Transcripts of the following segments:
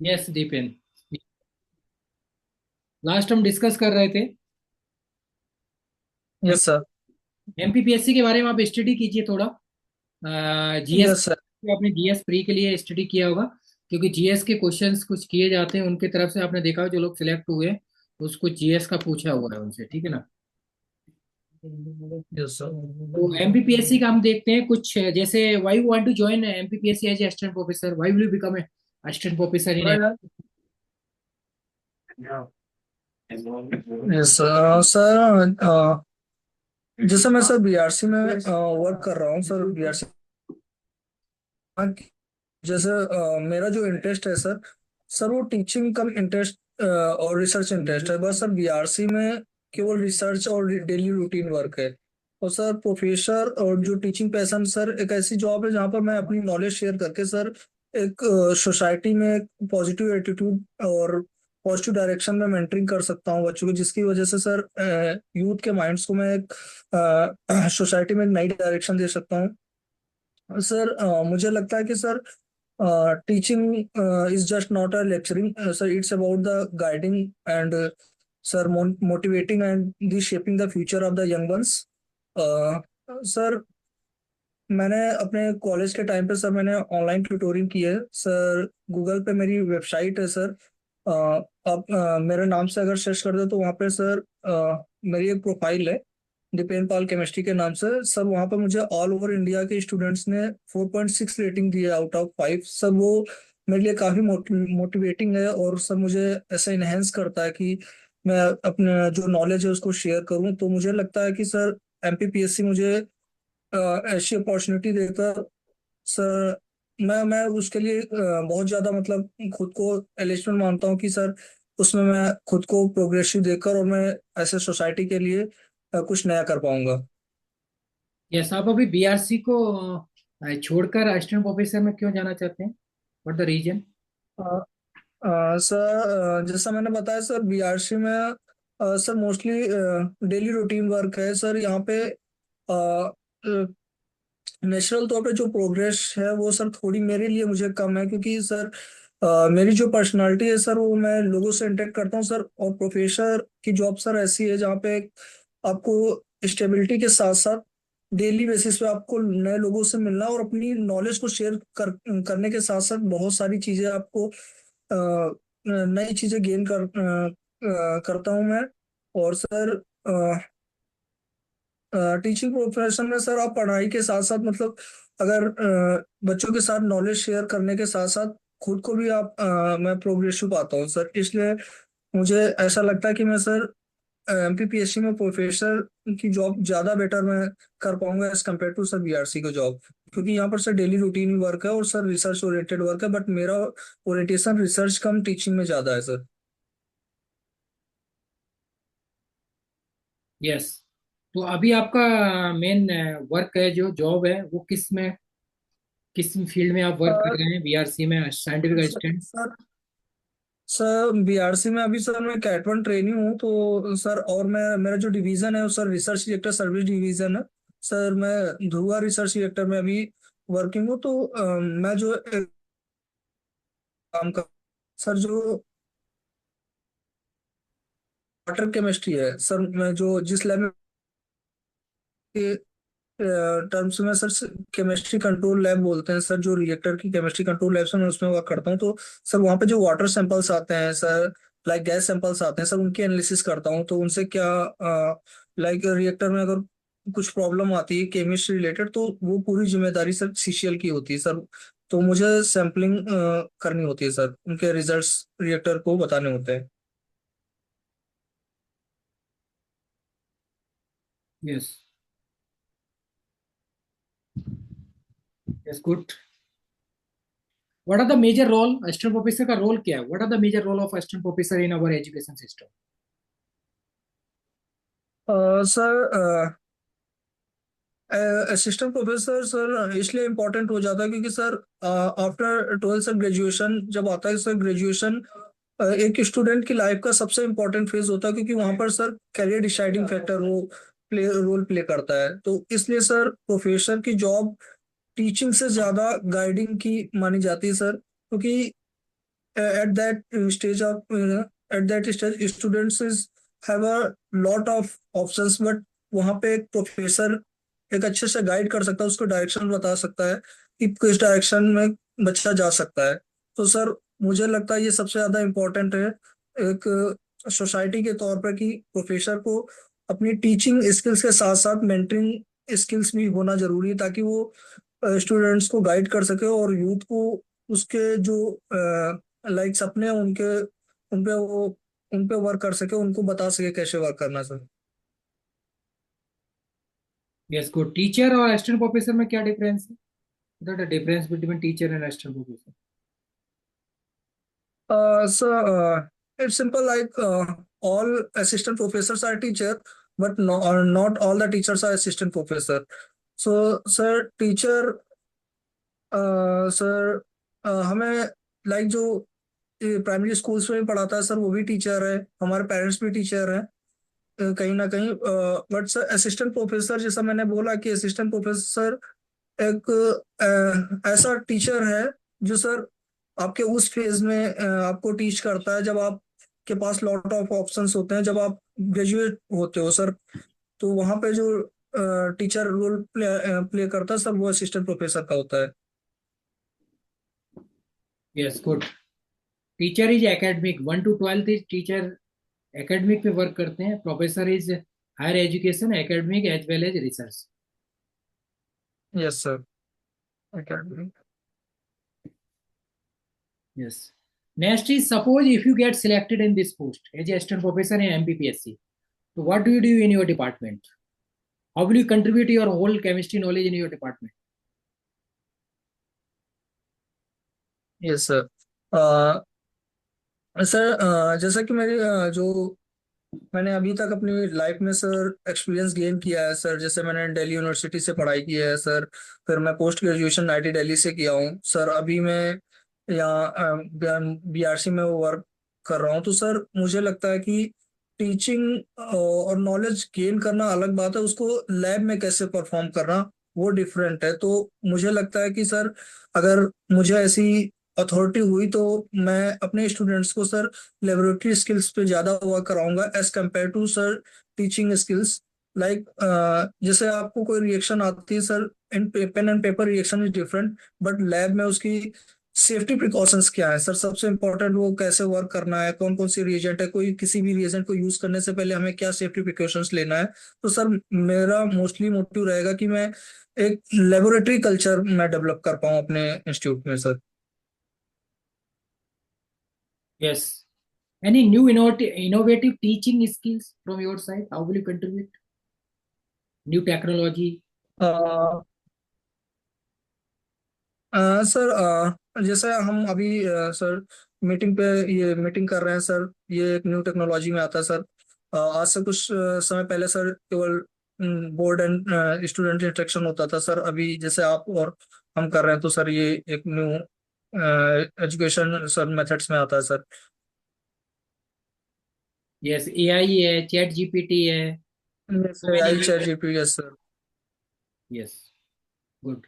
Yes Dipen. Last हम discuss कर रहे थे यस सर। एमपीपीएससी के बारे में। आप स्टडी कीजिए थोड़ा। GS, yes sir. आपने जीएस प्री के लिए स्टडी किया होगा, क्योंकि जीएस के क्वेश्चंस कुछ किए जाते हैं उनके तरफ से। आपने देखा हो जो लोग सिलेक्ट हुए उसको जीएस का पूछा हुआ है उनसे, ठीक है ना। Yes sir. तो एमपीपीएससी का हम देखते हैं कुछ, जैसे why you want to join MPPSC as assistant professor, why will you become a assistant professor in. Yes sir. जैसे मैं सर बीआरसी में वर्क कर रहा हूँ सर। बीआरसी जैसे मेरा जो इंटरेस्ट है सर, वो टीचिंग कम इंटरेस्ट और रिसर्च इंटरेस्ट है। बस सर बीआरसी में केवल रिसर्च और डेली रूटीन वर्क है। और सर प्रोफेसर और जो टीचिंग पैशन सर, एक ऐसी जॉब है जहाँ पर मैं अपनी नॉलेज शेयर करके सर एक सोसाइटी में एक पॉजिटिव एटीट्यूड और पॉजिटिव डायरेक्शन में मेंटरिंग कर सकता हूँ बच्चों को, जिसकी वजह से सर यूथ के माइंड्स को मैं एक सोसाइटी में एक नई डायरेक्शन दे सकता हूँ। सर मुझे लगता है कि sir teaching is just not a lecturing sir, it's about the guiding and sir motivating and the shaping the future of the young ones. Sir मैंने अपने कॉलेज के टाइम पे सर मैंने ऑनलाइन ट्यूटोरिंग की है सर। गूगल पे मेरी website है सर। अ, आप मेरे नाम से अगर सर्च कर दो तो वहाँ पे सर मेरी एक प्रोफाइल है, दीपेन पाल केमिस्ट्री के नाम से सर। वहाँ पे मुझे ऑल ओवर इंडिया के स्टूडेंट्स ने 4.6 रेटिंग दी है आउट ऑफ 5 सर। वो मेरे लिए काफ़ी मोटिवेटिंग है और सर मुझे ऐसा इनहेंस करता है कि मैं अपने जो नॉलेज है उसको शेयर करूँ। तो मुझे लगता है कि सर एमपीपीएससी मुझे ऐसी अपॉर्चुनिटी देकर सर, मैं उसके लिए बहुत ज्यादा मतलब खुद को एलिजिबल मानता हूँ कि सर उसमें मैं खुद को प्रोग्रेसिव देकर और मैं ऐसे सोसाइटी के लिए कुछ नया कर पाऊंगा। यस, आप अभी बीआरसी को छोड़कर असिस्टेंट प्रोफेसर में क्यों जाना चाहते हैं? What the reason? सर जैसा मैंने बताया सर, बीआरसी में sir mostly daily routine work है सर। यहाँ पे नेचुरल तौर पे जो प्रोग्रेस है वो सर थोड़ी मेरे लिए मुझे कम है, क्योंकि सर मेरी जो पर्सनालिटी है सर वो मैं लोगों से इंटरेक्ट करता हूँ सर। और प्रोफेसर की जॉब सर ऐसी है जहाँ पे आपको स्टेबिलिटी के साथ साथ डेली बेसिस पे आपको नए लोगों से मिलना और अपनी नॉलेज को शेयर करने के साथ साथ बहुत सारी चीजें आपको नई चीजें गेन करता हूँ मैं। और सर टीचिंग प्रोफेशन में सर आप पढ़ाई के साथ साथ मतलब अगर बच्चों के साथ नॉलेज शेयर करने के साथ साथ खुद को भी आप मैं प्रोग्रेसिव पाता हूँ सर। इसलिए मुझे ऐसा लगता है कि मैं सर एमपीपीएससी में प्रोफेसर की जॉब ज्यादा बेटर मैं कर पाऊंगा as compare to sir BRC का जॉब। क्योंकि यहाँ पर सर डेली रूटीन वर्क है और सर रिसर्च ओरिएंटेड वर्क है, बट मेरा ओरिएंटेशन रिसर्च कम टीचिंग में ज्यादा है सर। यस। तो अभी आपका मेन वर्क है, जो जॉब है, वो किस फील्ड में आप वर्क कर रहे हैं बीआरसी में scientific assistant? Sir sir BRC में अभी सर मैं कैट 1 ट्रेनी हूँ तो सर, और मैं मेरा जो डिवीजन है वो sir research director service division है सर। मैं ध्रुवा रिसर्च डायरेक्टर में अभी वर्किंग हूँ। तो मैं जो काम कर सर, जो वाटर केमिस्ट्री है सर, मैं जो जिस लैब में टर्म्स में सर केमिस्ट्री कंट्रोल लैब बोलते हैं सर, जो रिएक्टर की केमिस्ट्री कंट्रोल लैब से मैं उसमें वर्क करता हूँ। तो सर वहाँ पे जो वाटर सैंपल्स आते हैं सर, लाइक गैस सैंपल्स आते हैं सर, उनकी एनालिसिस करता हूँ। तो उनसे क्या लाइक रिएक्टर में अगर कुछ प्रॉब्लम आती है केमिस्ट्री रिलेटेड तो वो पूरी जिम्मेदारी सर सीसीएल की होती है सर। तो मुझे सैंपलिंग करनी होती है सर, उनके रिजल्ट्स रिएक्टर को बताने होते हैं। Yes. Yes, good. What are the major role, assistant professor का रोल क्या है? What are the major role of assistant professor in our education system? Sir assistant professor sir इसलिए इम्पोर्टेंट हो जाता है क्योंकि sir after 12th sir graduation जब आता है सर, ग्रेजुएशन एक स्टूडेंट की लाइफ का सबसे इम्पोर्टेंट फेज होता है, क्योंकि वहां पर सर करियर डिसाइडिंग फैक्टर वो रोल प्ले करता है। तो इसलिए सर प्रोफेसर की जॉब टीचिंग से ज्यादा गाइडिंग की मानी जाती है सर। क्योंकि at that stage of at that stage students is have a lot of options, but वहाँ पे एक प्रोफेसर एक अच्छे से गाइड कर सकता है, उसको डायरेक्शन बता सकता है कि किस डायरेक्शन में बच्चा जा सकता है। तो सर मुझे लगता है ये सबसे ज्यादा इम्पोर्टेंट है एक सोसाइटी के तौर पर कि प्रोफेसर को अपनी टीचिंग स्किल्स के साथ साथ मेंटरिंग स्किल्स भी होना जरूरी है, ताकि वो स्टूडेंट्स को गाइड कर सके और यूथ को उसके जो लाइक सपने हैं उन पे वो उन पे वर्क कर सके, उनको बता सके कैसे वर्क करना सर। Yes good. टीचर और असिस्टेंट प्रोफेसर में क्या डिफरेंस है? The difference between teacher and assistant professor? So it's simple like all assistant professors are teacher, but not all the teachers are assistant professor. So sir teacher sir हमें like जो primary schools में पढ़ाता है sir वो भी teacher है, हमारे parents भी टीचर हैं कहीं ना कहीं। बट सर असिस्टेंट प्रोफेसर जैसा मैंने बोला कि असिस्टेंट प्रोफेसर एक ऐसा टीचर है जो सर आपके उस फेज में आपको टीच करता है जब आपके पास लॉट ऑफ ऑप्शंस होते हैं, जब आप ग्रेजुएट होते हो सर। तो वहाँ पे जो टीचर रोल प्ले करता है सर वो असिस्टेंट प्रोफेसर का होता है। Yes good. Teacher is academic, 1 to 12 is teacher academic पे वर्क करते हैं। Professor is higher education, academic as well as research. Yes sir academic. Yes. Next is suppose if you get selected in this post as assistant professor in MPPSC, तो what do you do in your department? How will you contribute your whole chemistry knowledge in your department? Yes sir sir जैसा कि मेरी जो मैंने अभी तक अपनी life में सर एक्सपीरियंस गेन किया है सर, जैसे मैंने दिल्ली यूनिवर्सिटी से पढ़ाई की है सर, फिर मैं पोस्ट ग्रेजुएशन आईटी दिल्ली से किया हूँ सर। अभी मैं यहाँ बीआरसी में वर्क कर रहा हूँ। तो सर मुझे लगता है कि टीचिंग और नॉलेज गेन करना अलग बात है, उसको लैब में कैसे परफॉर्म करना वो डिफरेंट है। तो मुझे लगता है कि सर अगर मुझे ऐसी अथॉरिटी हुई तो मैं अपने स्टूडेंट्स को सर लेबोरेटरी स्किल्स पे ज्यादा वर्क कराऊंगा as compare to sir teaching skills. Like जैसे आपको कोई रिएक्शन आती है sir, in pen and paper reaction is different, but lab में उसकी सेफ्टी प्रिकॉशंस क्या है सर, सबसे इम्पोर्टेंट वो कैसे वर्क करना है, कौन कौन सी रिएजेंट है, कोई किसी भी रिएजेंट को यूज करने से पहले हमें क्या सेफ्टी प्रिकॉशंस लेना है। तो सर मेरा मोस्टली मोटिव रहेगा कि मैं एक लेबोरेटरी कल्चर मैं डेवलप कर पाऊँ अपने इंस्टीट्यूट में sir. Yes. Any new innovative teaching skills from your side? How will you contribute? New technology? Sir जैसे हम अभी सर मीटिंग पे ये मीटिंग कर रहे हैं सर, ये एक न्यू टेक्नोलॉजी में आता है सर। आज से कुछ समय पहले सर केवल बोर्ड एंड स्टूडेंट इंटरेक्शन होता था सर, अभी जैसे आप और हम कर रहे हैं तो सर ये एक न्यू एजुकेशन सर मेथड्स में आता है सर। Yes, AI है, चैट जीपीटी है, so जैसे many I new chat tech. GPT sir. Yes, good.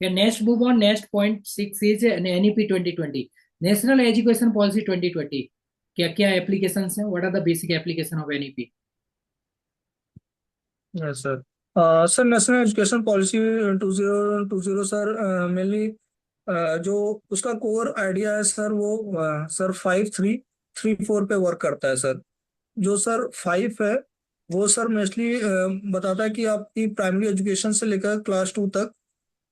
Yeah, next move on. Next point six is an NEP 2020, National Education Policy 2020. क्या क्या applications हैं? What are the basic application of NEP? Yes sir sir national education policy 2020 sir mainly जो उसका core idea है sir वो sir 5334 पे work करता है सर। जो सर 5 है वो सर मोस्टली बताता है कि आपकी प्राइमरी एजुकेशन से लेकर क्लास 2 तक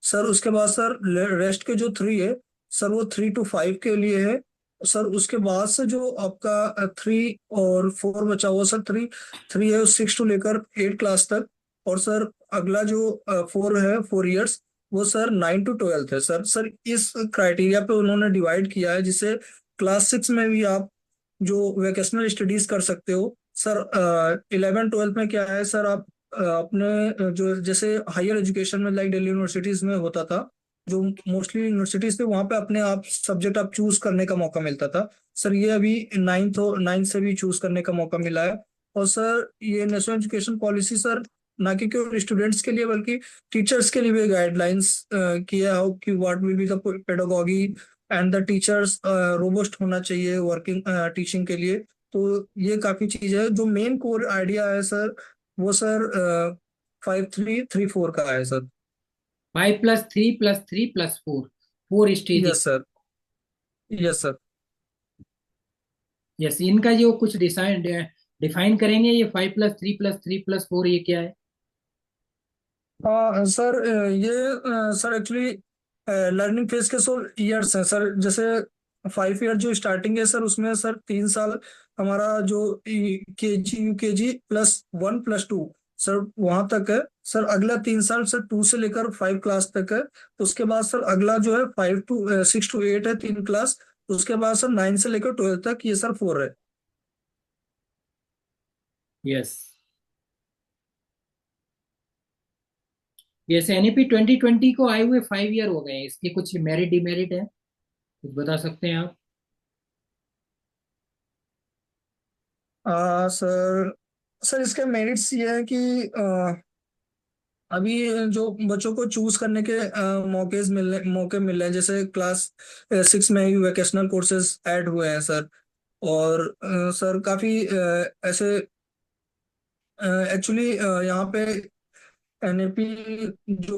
सर, उसके बाद सर रेस्ट के जो 3 है सर वो 3 to 5 के लिए है सर। उसके बाद से जो आपका 3 और 4 बचा हुआ सर, 3 है 6 टू लेकर 8 क्लास तक। और सर अगला जो 4 है 4 इयर्स वो सर 9 to 12 है सर। सर इस क्राइटेरिया पे उन्होंने डिवाइड किया है जिससे क्लास 6 में भी आप जो वेकेशनल स्टडीज कर सकते हो सर। 11 12 में क्या है सर, आप अपने जो जैसे हायर एजुकेशन में लाइक दिल्ली यूनिवर्सिटीज में होता था, जो मोस्टली यूनिवर्सिटीज थे वहां पे अपने आप सब्जेक्ट आप चूज करने का मौका मिलता था सर। ये अभी 9th से भी चूज करने का मौका मिला है। और सर ये नेशनल एजुकेशन पॉलिसी सर ना कि केवल स्टूडेंट्स के लिए बल्कि टीचर्स के लिए भी गाइडलाइंस किया हो कि what will be the pedagogy and the teachers robust होना चाहिए वर्किंग टीचिंग के लिए। तो ये काफी चीज है। जो मेन कोर आइडिया है सर, वो सर 5334 का है sir. 5+3+3+4, 4 stage. Yes sir. Yes sir. Yes, इनका जो कुछ डिसाइन डिफाइन करेंगे, ये 5+3+3+4 ये क्या है? हाँ सर, ये सर एक्चुअली लर्निंग फेज के सो ईयर्स हैं सर। जैसे 5 ईयर जो स्टार्टिंग है सर, उसमें सर 3 साल हमारा जो केजी यूकेजी +1 +2 सर वहां तक है। सर अगला 3 साल सर 2 से लेकर 5 क्लास तक है। तो उसके बाद सर अगला जो है 6 to 8 है 3 क्लास। उसके बाद सर 9 से लेकर 12 तक ये सर 4 है। यस। यस, एनईपी 2020 को आए हुए 5 ईयर हो गए हैं, इसके कुछ मेरिट डिमेरिट है, कुछ बता सकते हैं आप? सर सर इसके मेरिट्स ये है कि अभी जो बच्चों को चूज करने के मौके मिल रहे हैं। जैसे क्लास 6 में ही वोकेशनल कोर्सेज ऐड हुए हैं सर। और सर काफी ऐसे एक्चुअली यहाँ पे एनएपी जो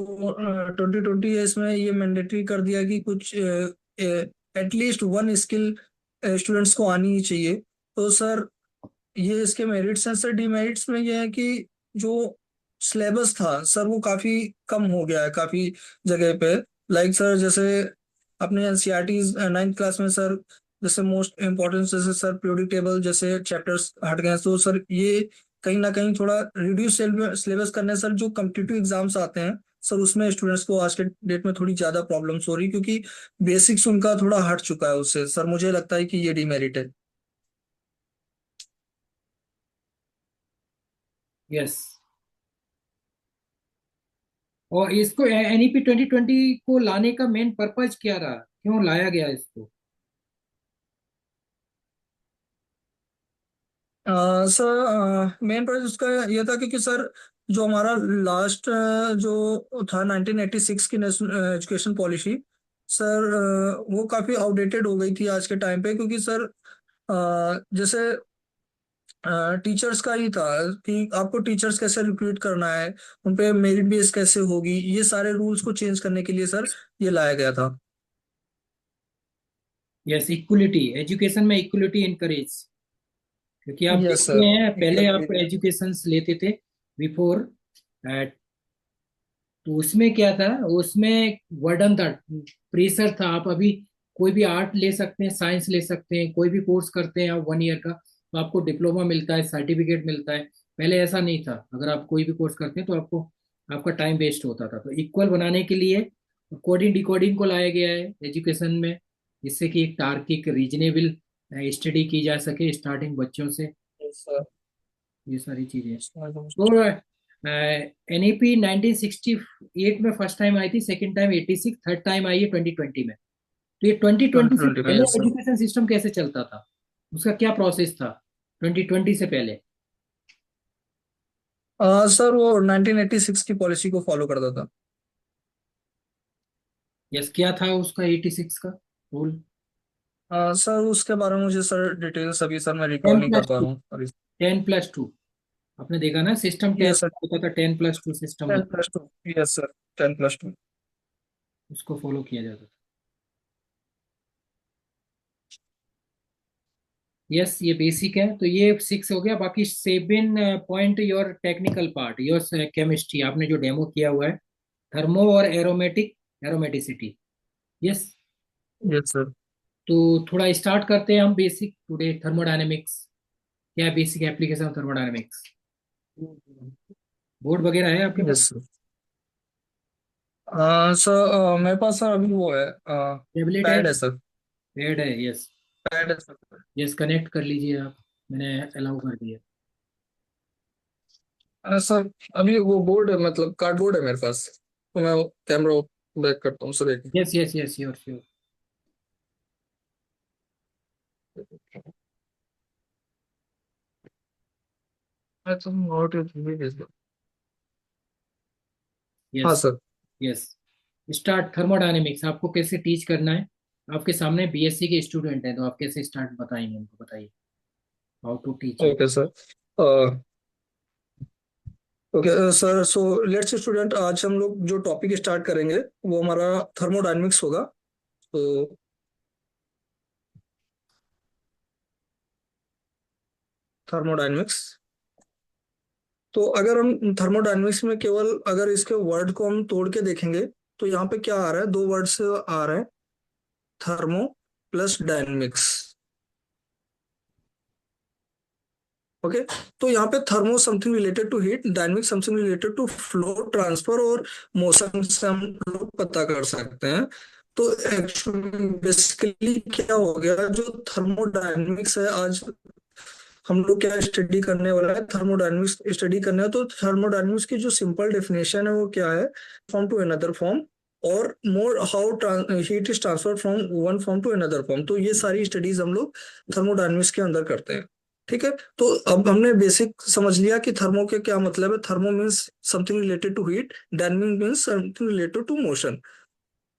2020 है, इसमें ये मैंडेटरी कर दिया कि कुछ एटलीस्ट वन स्किल स्टूडेंट्स को आनी ही चाहिए। तो सर ये इसके मेरिट्स हैं सर। डिमेरिट्स में ये है कि जो सिलेबस था सर वो काफी कम हो गया है काफी जगह पे। लाइक सर जैसे अपने एनसीईआरटी 9th क्लास में सर, जैसे मोस्ट इम्पोर्टेंट जैसे सर पीरियोडिक टेबल जैसे चैप्टर्स हट गए हैं। तो सर ये कहीं ना कहीं थोड़ा रिड्यूस सिलेबस करने सर जो कम्पिटिटिव एग्जाम्स आते हैं सर, उसमें स्टूडेंट्स को आज के डेट में थोड़ी ज्यादा प्रॉब्लम्स हो रही, क्योंकि बेसिक्स उनका थोड़ा हट चुका है उससे। सर मुझे लगता है कि ये डिमेरिट है। यस। और इसको एनईपी 2020 को लाने का मेन पर्पज क्या रहा, क्यों लाया गया इसको? सर मेन प्रोजेक्ट उसका ये था क्योंकि सर जो हमारा लास्ट जो था 1986 की नेशनल एजुकेशन पॉलिसी सर, वो काफ़ी आउटडेटेड हो गई थी आज के टाइम पे। क्योंकि सर जैसे टीचर्स का ही था कि आपको टीचर्स कैसे रिक्रूट करना है, उन पे मेरिट बेस कैसे होगी, ये सारे रूल्स को चेंज करने के लिए सर ये लाया गया था। यस, इक्वलिटी, एजुकेशन में इक्वलिटी इनकरेज। क्योंकि आप यस देखते सर। हैं पहले इक्वल। आप एजुकेशन लेते थे बिफोर, तो उसमें क्या था, उसमें वर्डन था, प्रेशर था। आप अभी कोई भी आर्ट ले सकते हैं, साइंस ले सकते हैं, कोई भी कोर्स करते हैं आप 1 ईयर का, तो आपको डिप्लोमा मिलता है, सर्टिफिकेट मिलता है। पहले ऐसा नहीं था, अगर आप कोई भी कोर्स करते हैं तो आपको आपका टाइम वेस्ट होता था। तो इक्वल बनाने के लिए कोडिंग डिकोडिंग को लाया गया है एजुकेशन में, जिससे कि एक तार्किक रीजनेबल स्टडी की जा सके स्टार्टिंग बच्चों से। Yes sir. ये सारी चीजें। तो एनईपी 1968 में फर्स्ट टाइम आई थी, second time 86, third time I है 2020 में। तो ये 2020 से 2020 में। पहले यस सर। एजुकेशन सिस्टम कैसे चलता था, उसका क्या प्रोसेस था 2020 से पहले? सर वो 1986 की पॉलिसी को फॉलो करता था। यस, क्या था उसका 86 का रूल? सर उसके बारे में मुझे सर डिटेल्स अभी सर मैं रिकॉल टेन नहीं कर प्लस पा टू रहा हूँ अभी। 10+2, आपने देखा ना, सिस्टम टेन यस सर। होता था, 10+2 सिस्टम 10 होता, plus two. Yes sir. 10 plus 2। उसको फॉलो किया जाता था। यस, ये बेसिक है, तो ये 6 हो गया। बाकी 7 point your technical part, your chemistry, आपने जो डेमो किया हुआ है, थर्मो और aromatic, aromaticity. Yes. Yes sir. तो थोड़ा स्टार्ट करते हैं हम बेसिक टुडे, थर्मोडायनेमिक्स। क्या है basic application of thermodynamics? Board वगैरह है आपके पास? Yes sir. सर मेरे पास सर अभी वो है टेबलेट है? पैड है सर। पेड है, यस। पैड है सर। यस, कनेक्ट कर लीजिए आप, मैंने अलाउ कर दिया। सर अभी वो बोर्ड है, मतलब कार्डबोर्ड है मेरे पास। तो मैं कैमरा बैक करता हूँ सर एक। Yes yes yes, sure sure. मैं तो नोट भेज दो। हाँ yes. Sir. Yes, start thermodynamics आपको कैसे टीच करना है। आपके सामने बीएससी के स्टूडेंट हैं, तो आप कैसे स्टार्ट बताएंगे उनको, बताइए how to teach it. Okay sir. Okay sir, so let's student, आज हम लोग जो टॉपिक स्टार्ट करेंगे वो हमारा थर्मोडायनेमिक्स होगा। तो थर्मोडायनेमिक्स, तो अगर हम थर्मोडायनेमिक्स में केवल अगर इसके वर्ड को हम तोड़ के देखेंगे तो यहाँ पे क्या आ रहा है, दो वर्ड से आ रहा है, थर्मो प्लस डायनेमिक्स। ओके, तो यहाँ पे thermo something related to heat, dynamic something related to flow transfer और मोशन से हम लोग पता कर सकते हैं। तो एक्चुअली बेसिकली क्या हो गया, जो थर्मोडायनेमिक्स है, आज हम लोग क्या स्टडी करने वाला है, थर्मोडायनेमिक्स स्टडी करना है। तो थर्मोडायनेमिक्स की जो सिंपल डेफिनेशन है वो क्या है, form to another form, or more how heat is transfer from one form to another form. तो ये सारी स्टडीज हम लोग थर्मोडायनेमिक्स के अंदर करते हैं। ठीक है, तो अब हमने बेसिक समझ लिया कि थर्मो के क्या मतलब है। Thermo means something related to heat, dynamic means something related to motion.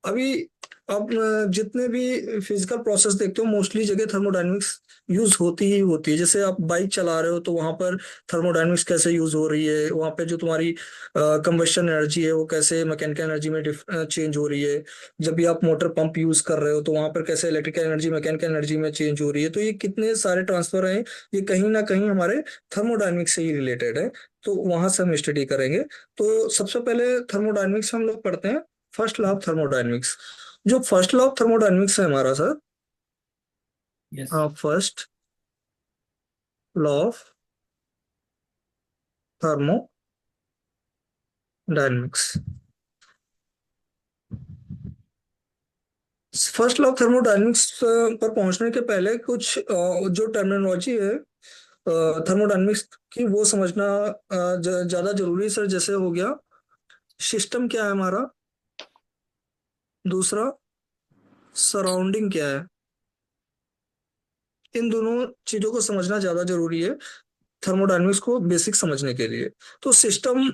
अभी आप जितने भी फिजिकल प्रोसेस देखते हो, मोस्टली जगह थर्मोडायनेमिक्स यूज होती ही होती है। जैसे आप बाइक चला रहे हो तो वहां पर थर्मोडायनेमिक्स कैसे यूज हो रही है, वहां पे जो तुम्हारी कंबशन एनर्जी है वो कैसे मैकेनिकल एनर्जी में चेंज हो रही है। जब भी आप मोटर पंप यूज कर रहे हो तो वहां पर कैसे इलेक्ट्रिकल एनर्जी मैकेनिकल एनर्जी में चेंज हो रही है। तो ये कितने सारे ट्रांसफर हैं, ये कहीं ना कहीं हमारे थर्मोडायनेमिक्स से ही रिलेटेड है। तो वहां से हम स्टडी करेंगे। तो सबसे पहले थर्मोडायनेमिक्स हम लोग पढ़ते हैं, फर्स्ट लॉ ऑफ थर्मोडायनेमिक्स। जो फर्स्ट लॉ ऑफ थर्मोडायनेमिक्स है हमारा sir, yes. First law of thermodynamics. First law of thermodynamics पर पहुंचने के पहले कुछ जो टर्मिनोलॉजी है थर्मोडायनेमिक्स की वो समझना ज्यादा जरूरी है सर। जैसे हो गया, सिस्टम क्या है हमारा, दूसरा सराउंडिंग क्या है। इन दोनों चीजों को समझना ज्यादा जरूरी है थर्मोडायनेमिक्स को बेसिक समझने के लिए। तो सिस्टम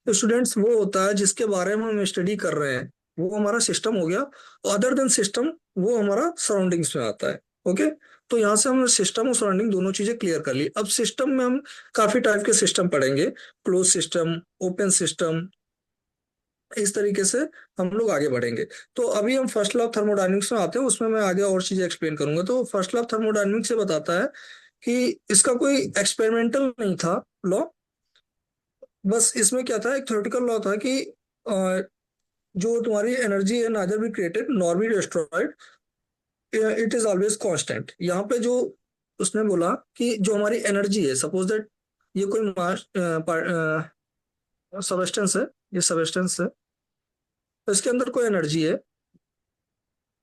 स्टूडेंट्स वो होता है जिसके बारे में हम स्टडी कर रहे हैं, वो हमारा सिस्टम हो गया। अदर देन सिस्टम वो हमारा सराउंडिंग्स में आता है। ओके, तो यहाँ से हम सिस्टम और सराउंडिंग दोनों चीजें क्लियर कर ली। अब सिस्टम में हम काफी टाइप के सिस्टम पढ़ेंगे, क्लोज सिस्टम, ओपन सिस्टम, इस तरीके से हम लोग आगे बढ़ेंगे। तो अभी हम फर्स्ट लॉ ऑफ थर्मोडायनेमिक्स में आते हैं, उसमें मैं आगे और चीजें एक्सप्लेन करूंगा। तो फर्स्ट लॉ ऑफ थर्मोडायनेमिक्स से बताता है कि इसका कोई एक्सपेरिमेंटल नहीं था लॉ, बस इसमें क्या था, एक थ्योरेटिकल लॉ था कि अ, जो तुम्हारी एनर्जी है neither be created nor be destroyed, it is always constant. यहाँ पे जो उसने बोला कि जो हमारी एनर्जी है, सपोज दैट ये कोई मास सबस्टेंस है, ये सबस्टेंस है, तो इसके अंदर कोई एनर्जी है,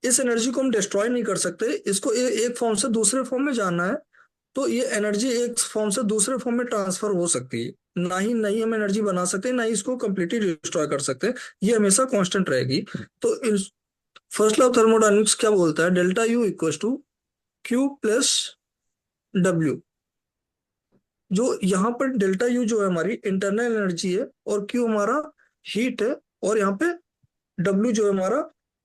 इस एनर्जी को हम डिस्ट्रॉय नहीं कर सकते, इसको एक फॉर्म से दूसरे फॉर्म में जाना है। तो ये एनर्जी एक फॉर्म से दूसरे फॉर्म में ट्रांसफर हो सकती है, ना ही नई हम एनर्जी बना सकते, ना ही इसको कंप्लीटली डिस्ट्रॉय कर सकते। ये हमेशा कांस्टेंट रहेगी। तो फर्स्ट लॉ ऑफ थर्मोडायनेमिक्स क्या बोलता है, delta U equal to Q plus W. जो यहाँ पर डेल्टा यू जो है हमारी इंटरनल एनर्जी है, और क्यू हमारा हीट है, और यहाँ पे डब्ल्यू जो है हमारा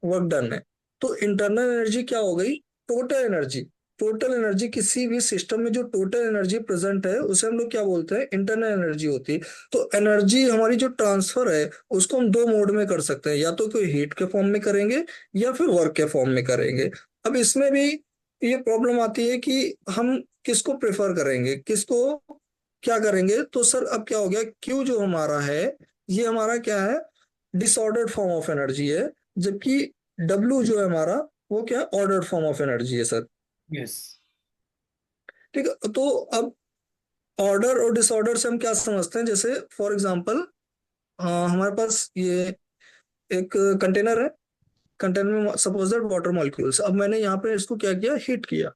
वर्क डन है। तो इंटरनल एनर्जी क्या हो गई, टोटल एनर्जी। टोटल एनर्जी, किसी भी सिस्टम में जो टोटल एनर्जी प्रेजेंट है उसे हम लोग क्या बोलते हैं, इंटरनल एनर्जी होती है। तो एनर्जी हमारी जो ट्रांसफर है उसको हम दो मोड में कर सकते हैं, या तो कोई हीट के फॉर्म में करेंगे या फिर वर्क के फॉर्म में करेंगे। अब इसमें भी ये प्रॉब्लम आती है कि हम किसको प्रेफर करेंगे, किसको क्या करेंगे। तो सर अब क्या हो गया, क्यू जो हमारा है ये हमारा क्या है, डिसऑर्डर्ड फॉर्म ऑफ एनर्जी है, जबकि डब्ल्यू जो है हमारा वो क्या, ऑर्डर्ड फॉर्म ऑफ एनर्जी है सर। यस। ठीक है, तो अब ऑर्डर और डिसऑर्डर से हम क्या समझते हैं, जैसे फॉर एग्जांपल हमारे पास ये एक कंटेनर है, कंटेनर में सपोज दैट वाटर मॉलिक्यूल्स। अब मैंने यहाँ पे इसको क्या किया, हीट किया।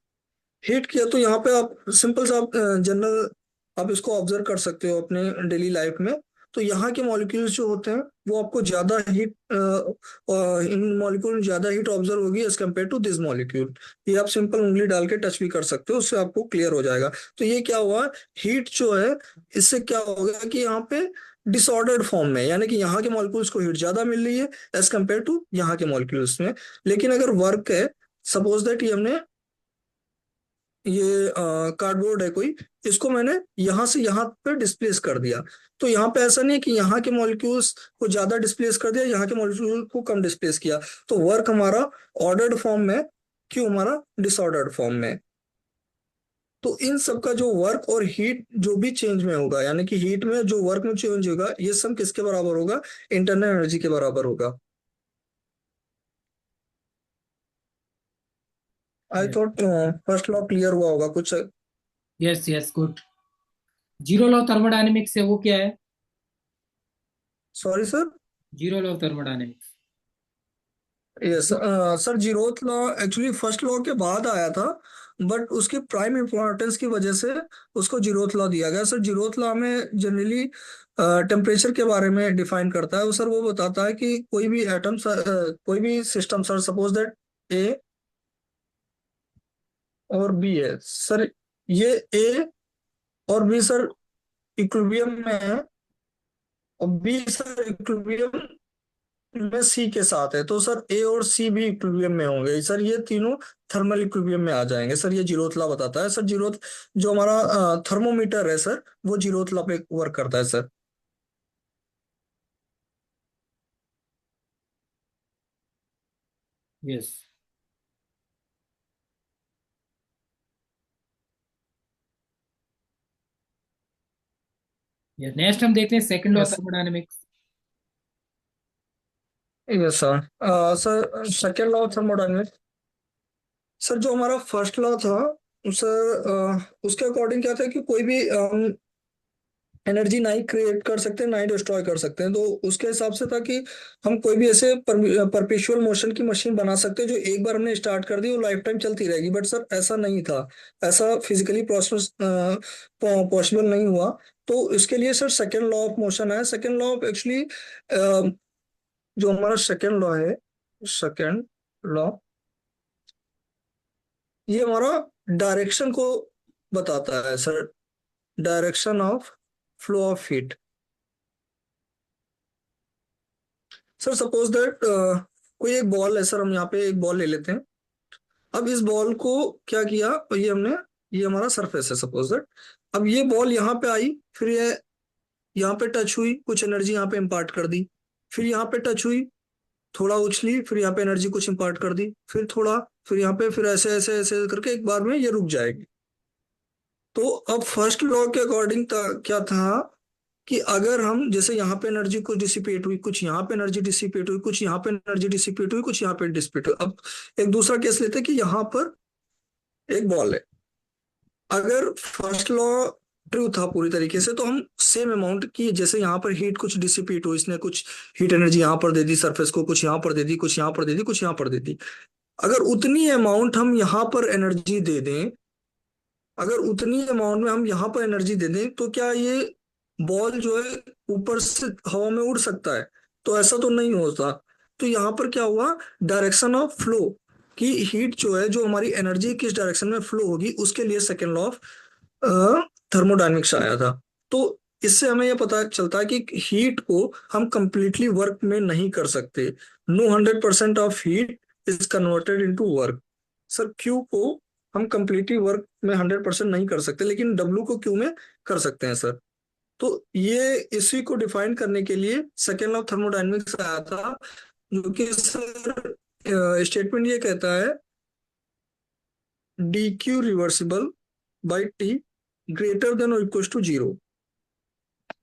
हीट किया तो यहाँ पे आप सिंपल सा आप जनरल आप इसको ऑब्जर्व कर सकते हो अपने डेली लाइफ में। तो यहाँ के मॉलिक्यूल्स जो होते हैं वो आपको ज्यादा हीट, इन मॉलिक्यूल में ज्यादा हीट ऑब्जर्व होगी as compare to this molecule. ये आप सिंपल उंगली डाल के टच भी कर सकते हो, उससे आपको क्लियर हो जाएगा। तो ये क्या हुआ, हीट जो है, इससे क्या होगा कि यहाँ पे डिसऑर्डर्ड फॉर्म में, यानी कि यहाँ के मॉलिक्यूल्स को हीट ज्यादा मिल रही है एज कम्पेयर टू यहाँ के मॉलिक्यूल्स में। लेकिन अगर वर्क है सपोज दैट ये हमने ये कार्डबोर्ड है कोई, इसको मैंने यहां से यहां पे डिस्प्लेस कर दिया। तो यहाँ पे ऐसा नहीं है कि यहाँ के मॉलिक्यूल्स को ज्यादा डिस्प्लेस कर दिया, यहाँ के मॉलिक्यूल को कम डिस्प्लेस किया। तो वर्क हमारा ऑर्डर्ड फॉर्म में, क्यों हमारा डिसऑर्डर्ड फॉर्म में। तो इन सब का जो वर्क और हीट जो भी चेंज में होगा, यानी कि हीट में जो वर्क में चेंज होगा, ये सब किसके बराबर होगा, इंटरनल एनर्जी के बराबर होगा। आई Yes. Thought first law clear हुआ होगा कुछ। Yes, yes, good. Zero law thermodynamics से वो क्या है? Sorry sir. Zero law thermodynamics. Yes sir, zeroth law actually first law के बाद आया था, बट उसकी प्राइम इंपॉर्टेंस की वजह से उसको जीरोथ लॉ दिया गया। सर जीरोथ लॉ में जनरली टेम्परेचर के बारे में डिफाइन करता है। वो सर वो बताता है कि कोई भी एटम, कोई भी सिस्टम, सर सपोज दैट ए और बी है सर, ये ए और बी सर इक्विलिब्रियम में है, और बी सर इक्विलिब्रियम में सी के साथ है। तो सर ए और सी भी इक्विलिब्रियम में होंगे सर, ये तीनों थर्मल इक्विलिब्रियम में आ जाएंगे सर। ये जीरोथ लॉ बताता है सर। जीरोथ जो हमारा थर्मोमीटर है सर, वो जीरोथ लॉ पे वर्क करता है सर। यस। यस, नेक्स्ट हम देखते हैं second law yes. Thermodynamics. Yes sir. Sir second law of thermodynamics, sir जो हमारा फर्स्ट लॉ था सर, उसके अकॉर्डिंग क्या था कि कोई भी एनर्जी ना ही क्रिएट कर सकते हैं ना ही डिस्ट्रॉय कर सकते हैं। तो उसके हिसाब से था कि हम कोई भी ऐसे परपेचुअल मोशन की मशीन बना सकते हैं जो एक बार हमने स्टार्ट कर दी वो लाइफ टाइम चलती रहेगी। बट सर ऐसा नहीं था, ऐसा फिजिकली प्रोसेस पॉसिबल नहीं हुआ। तो इसके लिए sir second law of motion है। सेकेंड लॉ ऑफ एक्चुअली जो हमारा सेकेंड लॉ है, सेकेंड लॉ, ये हमारा डायरेक्शन को बताता है sir. Direction of flow of heat. Sir suppose that कोई एक बॉल है सर, हम यहाँ पे एक बॉल ले लेते हैं। अब इस बॉल को क्या किया, ये हमने, ये हमारा सरफेस है सपोज दैट। अब ये बॉल यहाँ पे आई, फिर ये यहाँ पे टच हुई, कुछ एनर्जी यहाँ पे इम्पार्ट कर दी। फिर यहाँ पे टच हुई, थोड़ा उछली, फिर यहाँ पे एनर्जी कुछ इम्पार्ट कर दी, फिर थोड़ा, फिर यहाँ पे, फिर ऐसे ऐसे ऐसे करके एक बार में ये रुक जाएगी। तो अब फर्स्ट लॉ के अकॉर्डिंग क्या था कि अगर हम जैसे यहाँ पे एनर्जी कुछ डिसिपेट हुई, कुछ यहाँ पे एनर्जी डिसिपेट हुई, कुछ यहाँ पे एनर्जी डिसिपेट हुई, कुछ यहाँ पे डिसिपेट हुई। अब एक दूसरा केस लेते हैं कि यहाँ पर एक बॉल है। अगर फर्स्ट लॉ ट्रू था पूरी तरीके से, तो हम सेम अमाउंट की, जैसे यहाँ पर हीट कुछ डिसिपेट हुई, इसने कुछ हीट एनर्जी यहाँ पर दे दी सरफेस को, कुछ यहाँ पर दे दी, कुछ यहाँ पर दे दी, कुछ यहाँ पर दे दी। अगर उतनी अमाउंट हम यहाँ पर एनर्जी दे दें, अगर उतनी अमाउंट में हम यहाँ पर एनर्जी दे दें, तो क्या ये बॉल जो है ऊपर से हवा में उड़ सकता है? तो ऐसा तो नहीं होता। तो यहाँ पर क्या हुआ, डायरेक्शन ऑफ फ्लो की हीट जो है, जो हमारी एनर्जी किस डायरेक्शन में फ्लो होगी, उसके लिए सेकेंड लॉ ऑफ थर्मोडायनेमिक्स आया था। तो इससे हमें यह पता चलता है कि हीट को हम कंप्लीटली वर्क में नहीं कर सकते। No 100% of heat is converted into work. Sir Q को हम कंप्लीटली वर्क में 100% नहीं कर सकते, लेकिन डब्ल्यू को क्यू में कर सकते हैं सर। तो ये इसी को डिफाइन करने के लिए सेकेंड लॉ ऑफ थर्मोडायनेमिक्स आया था, जो कि सर स्टेटमेंट ये कहता है, D Q reversible by T greater than और इक्वल टू जीरो।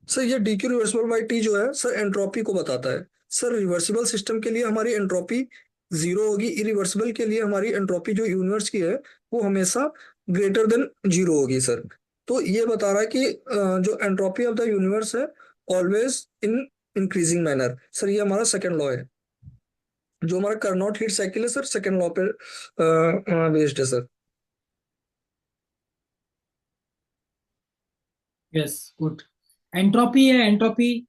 सर ये D Q reversible by T जो है सर एंट्रोपी को बताता है। सर रिवर्सिबल सिस्टम के लिए हमारी एंट्रोपी जीरो होगी, इरिवर्सिबल के लिए हमारी एंट्रोपी जो यूनिवर्स की है वो हमेशा ग्रेटर देन जीरो होगी सर। तो ये बता रहा है कि जो एंट्रोपी ऑफ द यूनिवर्स है always in increasing manner. Sir ये हमारा सेकेंड लॉ है, जो हमारा करनॉट हीट साइकिल है सर, सेकेंड लॉ पे बेस्ड है सर। Yes, good. एंट्रोपी है, एंट्रोपी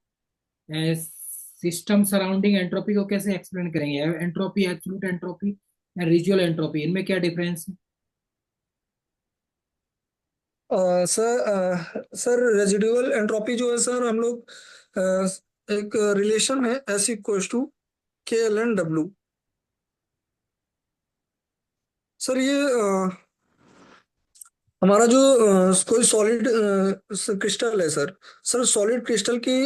सिस्टम सराउंडिंग एंट्रोपी को कैसे एक्सप्लेन करेंगे? एंट्रोपी, एब्सोल्यूट एंट्रोपी या रेजिडुअल एंट्रोपी, इनमें क्या डिफरेंस है? सर रेजिडुअल एंट्रोपी जो है सर, हम लोग एक रिलेशन है एस इक्वल्स टू के एल एन डब्ल्यू। सर ये हमारा जो कोई सॉलिड क्रिस्टल है सर। सर सॉलिड क्रिस्टल की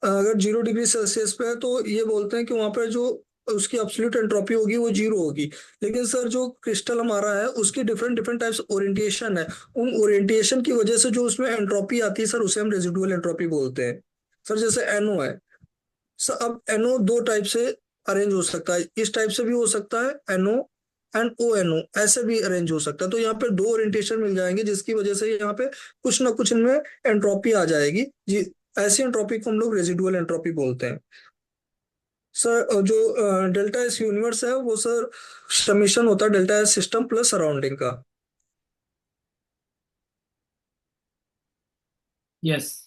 अगर 0 डिग्री सेल्सियस पे है तो ये बोलते हैं कि वहां पर जो उसकी एब्सोल्यूट एंट्रोपी होगी वो 0 होगी। लेकिन सर जो क्रिस्टल हमारा है उसकी डिफरेंट डिफरेंट टाइप्स ओरिएंटेशन है। उन ओरिएंटेशन की वजह से जो उसमें एंट्रोपी आती है सर उसे हम रेजिडुअल एंट्रोपी बोलते हैं। सर जैसे एनओ है। सर अब एनओ दो टाइप से अरेंज हो सकता है। इस टाइप से भी हो सकता है एनओ एंड ओ एनओ ऐसे भी अरेंज हो सकता है। तो यहाँ पे दो ओरिएंटेशन मिल जाएंगे जिसकी वजह से यहाँ पे कुछ ना कुछ इनमें एंट्रोपी आ जाएगी जी। ऐसी एंट्रोपी को हम लोग रेजिडुअल एंट्रोपी बोलते हैं। सर जो डेल्टा एस यूनिवर्स है वो सर समीशन होता है delta S system plus surrounding का। यस।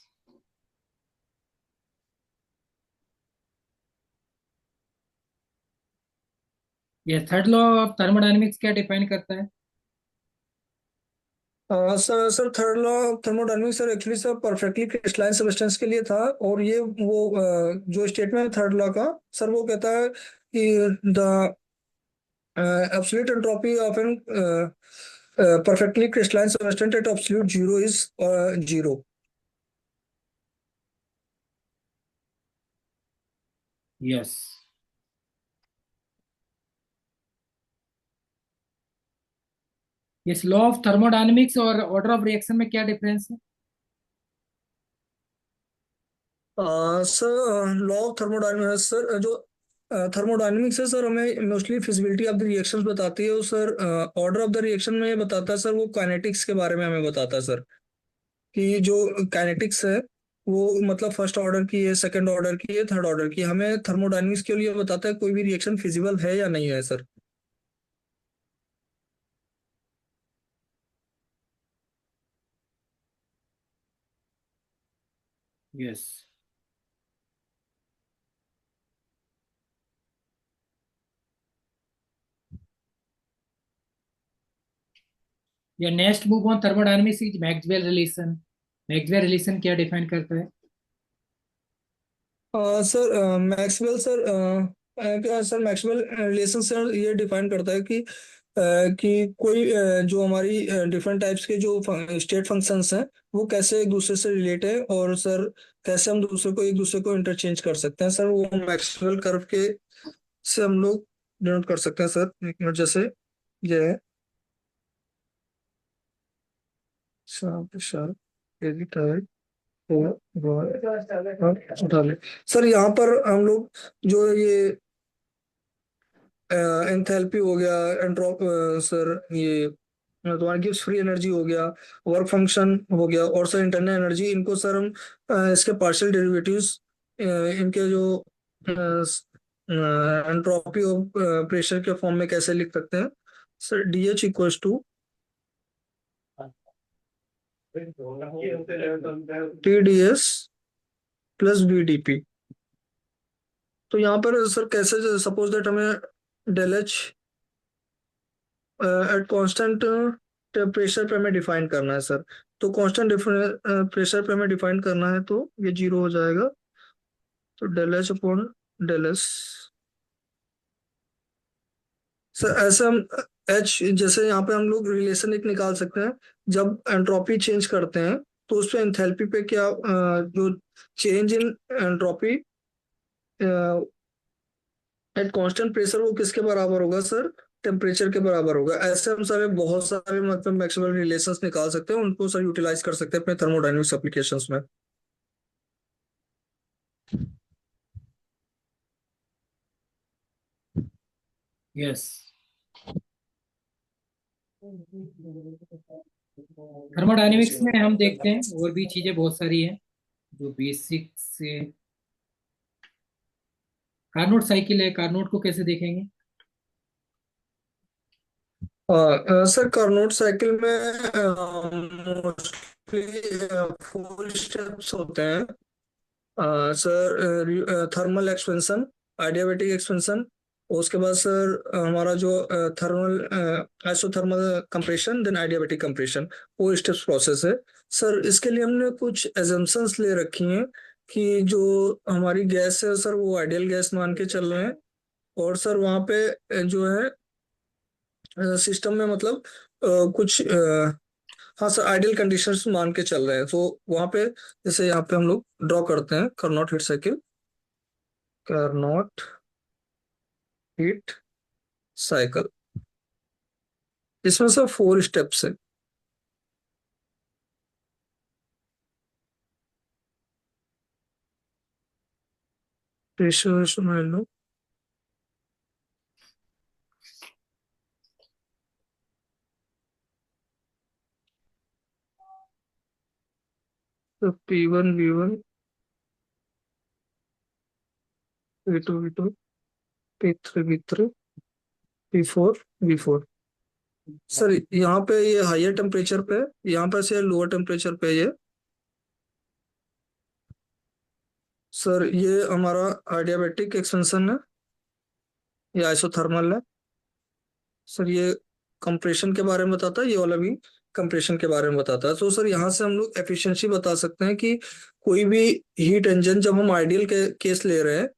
ये थर्ड लॉ ऑफ थर्मोडायनेमिक्स क्या डिफाइन करता है? Sir third law thermodynamics sir actually sir perfectly crystalline substance के लिए था। और ये वो जो स्टेटमेंट है थर्ड लॉ का सर वो कहता है कि the absolute entropy of an perfectly crystalline substance at absolute zero is zero. Yes. इस लॉ ऑफ थर्मोडायनेमिक्स और ऑर्डर ऑफ रिएक्शन में क्या डिफरेंस है? Sir law of thermodynamics sir जो थर्मोडायनेमिक्स है सर हमें mostly feasibility of the reactions बताती है। और sir order of the reaction में ये बताता है सर वो काइनेटिक्स के बारे में हमें बताता है सर कि जो काइनेटिक्स है वो मतलब फर्स्ट ऑर्डर की है, सेकंड ऑर्डर की है, थर्ड ऑर्डर की। हमें थर्मोडायनेमिक्स के लिए बताता है कोई भी रिएक्शन फिजिबल है या नहीं है सर। यस। या next move on thermodynamics is Maxwell relation. Maxwell relation क्या डिफाइन करता है? Sir Maxwell sir sir Maxwell relation sir ये डिफाइन करता है कि कोई जो हमारी डिफरेंट टाइप्स के जो स्टेट फंक्शंस हैं वो कैसे एक दूसरे से रिलेट है। और सर कैसे हम दूसरे को एक दूसरे को इंटरचेंज कर सकते हैं सर वो मैक्सवेल कर्व के से हम लोग डिनोट कर सकते हैं सर। एक मिनट जैसे ये है सर एडिट है उठा ले। सर यहाँ पर हम लोग जो ये एंथैल्पी हो गया एंट्रोप सर ये तुम्हारा गिब्स फ्री एनर्जी हो गया, वर्क फंक्शन हो गया और सर इंटरनल एनर्जी इनको सर हम इसके पार्शियल डेरिवेटिव्स इनके जो एंट्रोपी ऑफ प्रेशर के फॉर्म में कैसे लिख सकते हैं sir. D H equals to T D S plus B D P. तो यहाँ पर सर कैसे सपोज दैट हमें del H at constant pressure पे हमें डिफाइन करना है सर। तो कांस्टेंट प्रेशर पे हमें डिफाइन करना है तो ये 0 हो जाएगा। तो del H upon del S sir ऐसे हम एच जैसे यहाँ पे हम लोग रिलेशन एक निकाल सकते हैं। जब एंट्रोपी चेंज करते हैं तो उस पे एंथैल्पी पे क्या जो change in entropy eight constant pressure वो किसके बराबर होगा सर, टेम्परेचर के बराबर होगा। ऐसे हम सारे बहुत सारे मतलब मैक्सिमम रिलेशंस निकाल सकते हैं उनको सर यूटिलाइज कर सकते हैं अपने थर्मोडायनेमिक्स एप्लीकेशंस में। यस। थर्मोडायनेमिक्स में हम देखते हैं और भी चीजें बहुत सारी हैं जो बेसिक से। कार्नोट साइकिल है, कार्नोट को कैसे देखेंगे? सर कार्नोट साइकिल में मोस्टली 4 स्टेप्स होते हैं sir. Thermal expansion, adiabatic expansion, उसके बाद सर हमारा जो thermal isothermal compression then adiabatic compression. 4 steps process है सर। इसके लिए हमने कुछ एजम्पशंस ले रखी हैं कि जो हमारी गैस है सर वो आइडियल गैस मान के चल रहे हैं। और सर वहाँ पे जो है सिस्टम में मतलब कुछ हाँ सर आइडियल कंडीशंस मान के चल रहे हैं, तो वहां पे जैसे यहाँ पे हम लोग ड्रॉ करते हैं Carnot hit cycle, Carnot hit cycle. इसमें सर 4 स्टेप्स है। प्रेशर मान लो, तो P1 V1, P2 V2, P3 V3, P4 V4। Sir यहाँ पे ये हायर टेम्परेचर पे है, यहाँ पे से लोअर टेम्परेचर पे ये। सर ये हमारा आइडियाबैटिक एक्सपेंशन है, ये आइसोथर्मल है। सर ये कंप्रेशन के बारे में बताता है, ये वाला भी कंप्रेशन के बारे में बताता है। तो सर यहाँ से हम लोग एफिशिएंसी बता सकते हैं कि कोई भी हीट इंजन जब हम आइडियल के केस ले रहे हैं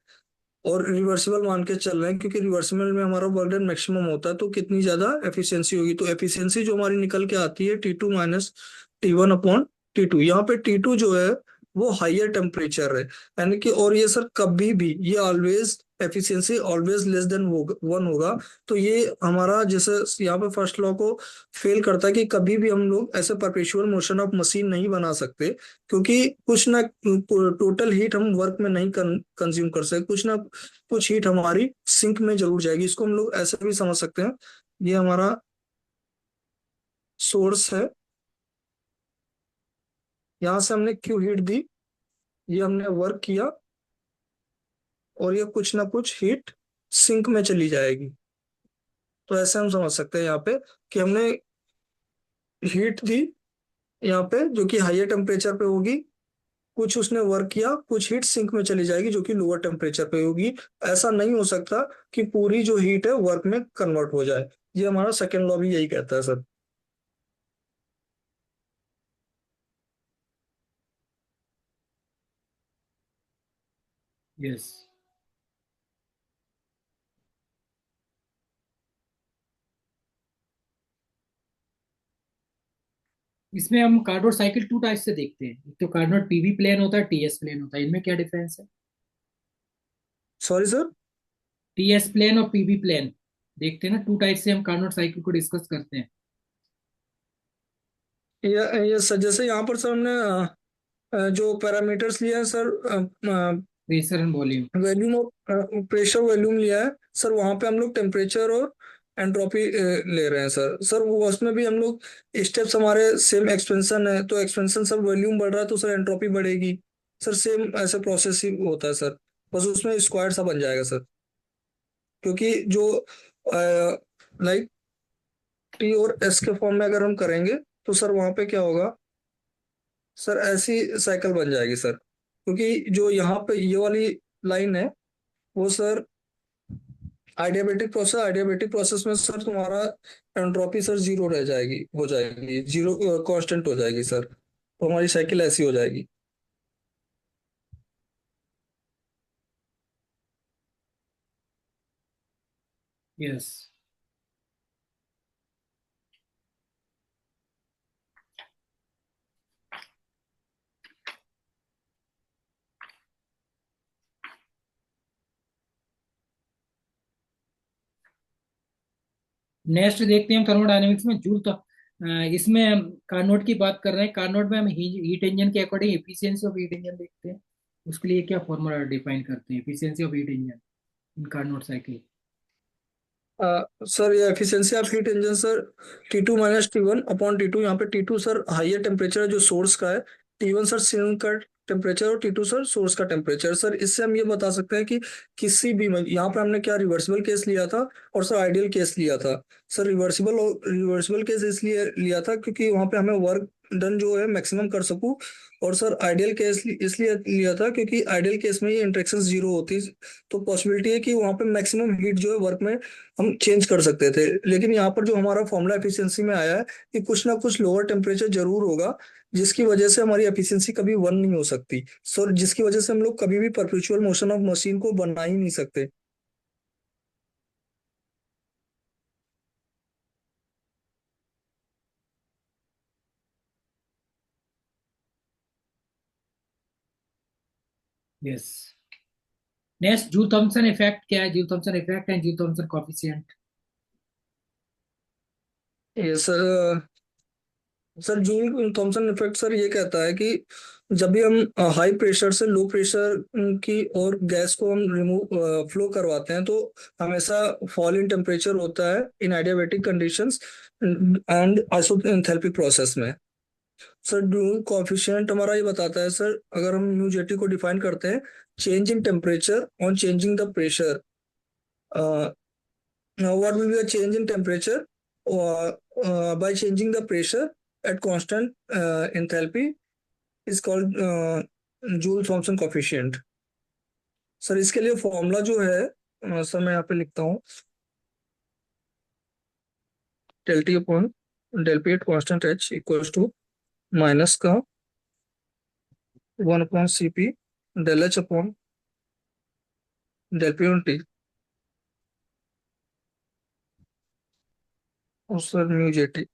और रिवर्सिबल मान के चल रहे हैं, क्योंकि रिवर्सिबल में हमारा वर्क डन मैक्सिमम होता है, तो कितनी ज्यादा एफिशिएंसी होगी। तो एफिशिएंसी जो हमारी निकल के आती है T2 - T1/T2। यहाँ पे T2 जो है वो हाइयर टेम्परेचर है, यानी कि और ये सर कभी भी ये always efficiency always less than 1 होगा। तो ये हमारा जैसे यहाँ पे फर्स्ट लॉ को फेल करता है कि कभी भी हम लोग ऐसे परपेचुअल मोशन ऑफ मशीन नहीं बना सकते, क्योंकि कुछ ना टोटल हीट हम वर्क में नहीं कंज्यूम कर सकते, कुछ ना कुछ हीट हमारी सिंक में जरूर जाएगी। इसको हम लोग ऐसे भी समझ सकते हैं, ये हमारा सोर्स है, यहाँ से हमने क्यू हीट दी, ये हमने वर्क किया, और ये कुछ ना कुछ हीट सिंक में चली जाएगी। तो ऐसे हम समझ सकते हैं यहाँ पे कि हमने हीट दी यहाँ पे जो कि हाइयर टेम्परेचर पे होगी, कुछ उसने वर्क किया, कुछ हीट सिंक में चली जाएगी जो कि लोअर टेम्परेचर पे होगी। ऐसा नहीं हो सकता कि पूरी जो हीट है वर्क में कन्वर्ट हो जाए। ये हमारा सेकेंड लॉ भी यही कहता है सर। यस। इसमें हम कार्नोट साइकिल टू टाइप से देखते हैं, एक तो कार्नोट पीवी प्लेन होता है, टीएस प्लेन होता है, इनमें क्या डिफरेंस है? Sorry sir. टीएस प्लेन और पीवी प्लेन देखते हैं ना, टू टाइप से हम कार्नोट साइकिल को डिस्कस करते हैं। ये सर जैसे यहाँ पर सर हमने जो पैरामीटर्स लिए हैं sir, pressure and volume. Volume और प्रेशर वॉल्यूम लिया है सर, वहां पे हम लोग टेम्परेचर और एंट्रोपी ले रहे हैं सर। सर वो उसमें भी हम लोग स्टेप्स हमारे सेम एक्सपेंशन है, तो एक्सपेंशन सर वॉल्यूम बढ़ रहा है तो सर एंट्रोपी बढ़ेगी। सर सेम ऐसे प्रोसेस ही होता है सर, बस उसमें स्क्वायर सा बन जाएगा सर, क्योंकि जो लाइक टी और एस के फॉर्म में अगर हम करेंगे तो सर वहां पे क्या होगा, सर ऐसी साइकिल बन जाएगी सर, क्योंकि जो यहाँ पे ये वाली लाइन है वो सर आइडियाबैटिक प्रोसेस में सर तुम्हारा एंट्रोपी सर जीरो रह जाएगी, हो जाएगी जीरो, कांस्टेंट हो जाएगी सर, तो हमारी साइकिल ऐसी हो जाएगी। यस। नेक्स्ट देखते हैं हम थर्मोडायनेमिक्स में जूल तो इसमें हम कार्नोट की बात कर रहे हैं। कार्नोट में हम हीट इंजन के according efficiency of heat engine देखते हैं। उसके लिए क्या फॉर्मूला डिफाइन करते हैं efficiency of heat engine in Carnot cycle? Sir ये efficiency of heat engine sir T2 - T1/T2। यहाँ पे T2 सर हाइयर टेम्परेचर है जो सोर्स का है, T1 सर सिंक का टेम्परेचर और T2 सर सोर्स का टेम्परेचर। सर इससे हम ये बता सकते हैं कि किसी भी यहाँ पे हमने क्या रिवर्सिबल केस लिया था और सर आइडियल केस लिया था। सर रिवर्सिबल केस इसलिए लिया था क्योंकि वहाँ पे हमें वर्क डन जो है मैक्सिमम कर सकूं, और सर आइडियल केस इसलिए लिया था क्योंकि आइडियल केस में ये इंटरेक्शन जीरो होती, तो पॉसिबिलिटी है कि वहाँ पे मैक्सिमम हीट जो है वर्क में हम चेंज कर सकते थे। लेकिन यहाँ पर जो हमारा फॉर्मूला एफिशिएंसी में आया है कि कुछ ना कुछ लोअर टेम्परेचर जरूर होगा, जिसकी वजह से हमारी एफिशिएंसी कभी 1 नहीं हो सकती सर, जिसकी वजह से हम लोग कभी भी परपेचुअल मोशन ऑफ मशीन को बना ही नहीं सकते। Yes. Next Joule Thomson effect क्या है? Joule Thomson effect and Joule Thomson coefficient. ये sir, sir Joule Thomson effect sir ये कहता है कि जब भी हम हाई प्रेशर से लो प्रेशर की और गैस को हम रिमूव फ्लो करवाते हैं तो हमेशा फॉल इन टेम्परेचर होता है in adiabatic conditions and isenthalpic process में। सर जूल कोएफिशिएंट हमारा ये बताता है सर, अगर हम यूजेटी को डिफाइन करते हैं, change in temperature on changing the pressure. Now, what will be the change in temperature by changing the pressure at constant enthalpy is called Joule-Thomson coefficient. Sir इसके लिए फॉर्मूला जो है sir मैं यहाँ पे लिखता हूँ, del T upon del P at constant H equals to minus का 1/CP del H upon del P on T और sir mu J T.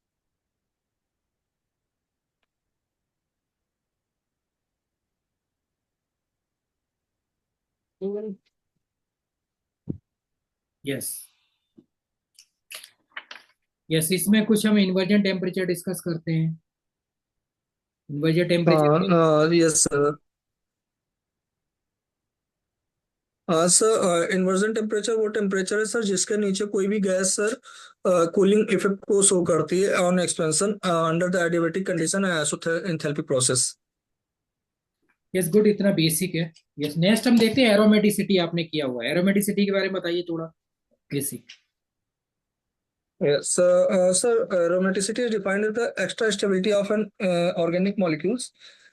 Yes. Yes, इसमें कुछ हम इन्वर्जन टेम्परेचर डिस्कस करते हैं। Inversion temperature. हाँ यस सर। हाँ sir, inversion temperature वो टेम्परेचर है सर जिसके नीचे कोई भी गैस सर कूलिंग इफेक्ट को शो करती है on expansion under the adiabatic condition and isenthalpic process. Yes, good, इतना बेसिक है। यस, नेक्स्ट हम देखते हैं एरोमेटिसिटी। आपने किया हुआ है, एरोमेटिसिटी के बारे में बताइए थोड़ा basic. Yes, sir, aromaticity is defined as the extra stability of an organic molecules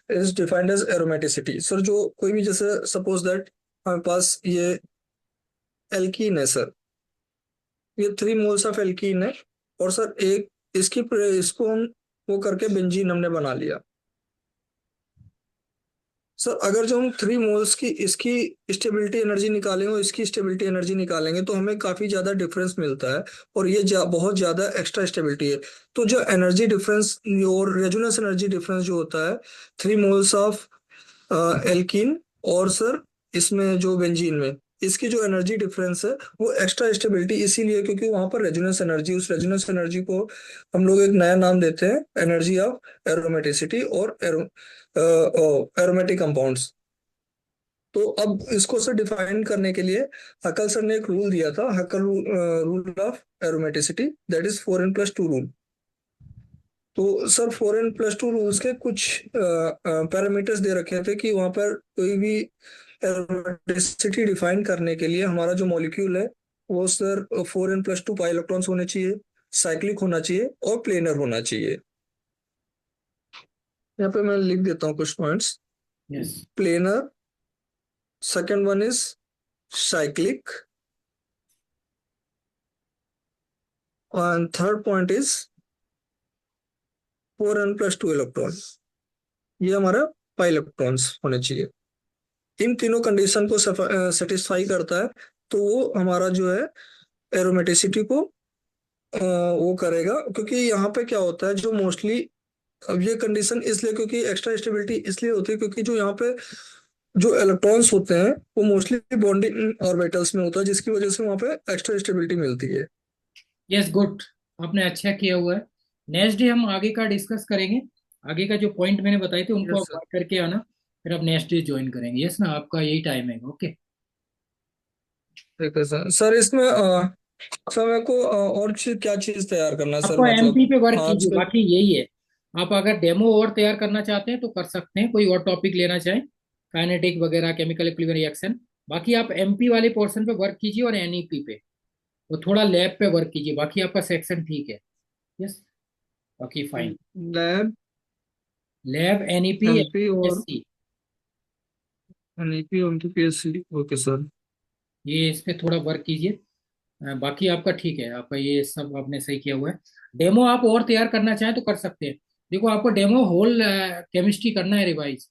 is defined as aromaticity. Sir जो कोई भी जैसे सपोज दैट हमारे पास ये एल्कीन है सर, ये 3 मोल्स ऑफ एल्कीन है और सर एक इसकी इसको हम वो करके बेंजीन हमने बना लिया। सर अगर जो हम 3 मोल्स की इसकी स्टेबिलिटी एनर्जी निकालेंगे और इसकी स्टेबिलिटी एनर्जी निकालेंगे तो हमें काफी ज्यादा डिफरेंस मिलता है और ये बहुत ज्यादा एक्स्ट्रा स्टेबिलिटी है। तो जो एनर्जी डिफरेंस और रेजोनेंस एनर्जी डिफरेंस जो होता है 3 मोल्स ऑफ एल्कीन और सर इसमें जो बेंजीन में, इसकी जो एनर्जी डिफरेंस है वो एक्स्ट्रा स्टेबिलिटी इसीलिए क्योंकि वहां पर रेजोनेंस एनर्जी, उस रेजोनेंस एनर्जी को हम लोग एक नया नाम देते हैं एनर्जी ऑफ एरोमेटिसिटी और एरोमेटिक कंपाउंड्स। तो अब इसको सर डिफाइन करने के लिए हकल सर ने एक रूल दिया था, हकल rule of aromaticity, that is 4n+2 rule. तो सर 4n+2 रूल्स के कुछ पैरामीटर्स दे रखे थे कि वहां पर कोई भी एरोमेटिसिटी डिफाइन करने के लिए हमारा जो मॉलिक्यूल है वो सर 4n+2 पाई इलेक्ट्रॉन्स होने चाहिए, साइक्लिक होना चाहिए और प्लेनर होना चाहिए। यहाँ पे मैं लिख देता हूँ कुछ points. Yes. Planar, second one is cyclic, and third point is 4n+2 electron. ये हमारा पाई इलेक्ट्रॉन्स होने चाहिए। इन तीनों कंडीशन को सेटिस्फाई करता है तो वो हमारा जो है एरोमेटिसिटी को वो करेगा। क्योंकि यहाँ पे क्या होता है जो मोस्टली, अब ये कंडीशन इसलिए क्योंकि एक्स्ट्रा स्टेबिलिटी इसलिए होती है क्योंकि जो यहाँ पे जो इलेक्ट्रॉन्स होते हैं वो मोस्टली बॉन्डिंग ऑर्बिटल्स में होता है जिसकी वजह से वहाँ पे एक्स्ट्रा स्टेबिलिटी मिलती है। यस, गुड, आपने अच्छा किया हुआ है। नेक्स्ट डे हम आगे का डिस्कस करेंगे। आगे का जो पॉइंट मैंने बताए थे उनको यस आप सर। बात करके आना। फिर आप नेक्स्ट डे ज्वाइन करेंगे। यस ना, आपका यही टाइम है। ओके। ठीक है सर। सर इसमें सर मेरे को और चीज क्या चीज तैयार करना है सर, आपको मतलब एमपी पे वर्क कीजिए, आजकल। बाकी यही है। आप अगर डेमो और तैयार करना चाहते हैं तो कर सकते हैं, कोई और टॉपिक लेना चाहें, काइनेटिक वगैरह, केमिकल इक्विलिब्रियम रिएक्शन। बाकी आप एमपी वाले पोर्शन पे वर्क कीजिए और एनईपी पे, वो थोड़ा लैब पे वर्क कीजिए। बाकी आपका सेक्शन ठीक है। यस, बाकी fine. Lab, lab, NEP, MP और एससी, एनईपी और पीएससी। Okay sir. ये इस पे थोड़ा वर्क कीजिए। बाकी आपका ठीक है, आपका ये सब आपने सही किया हुआ है। डेमो आप और तैयार करना चाहें तो कर सकते हैं। देखो, आपको डेमो होल केमिस्ट्री करना है रिवाइज।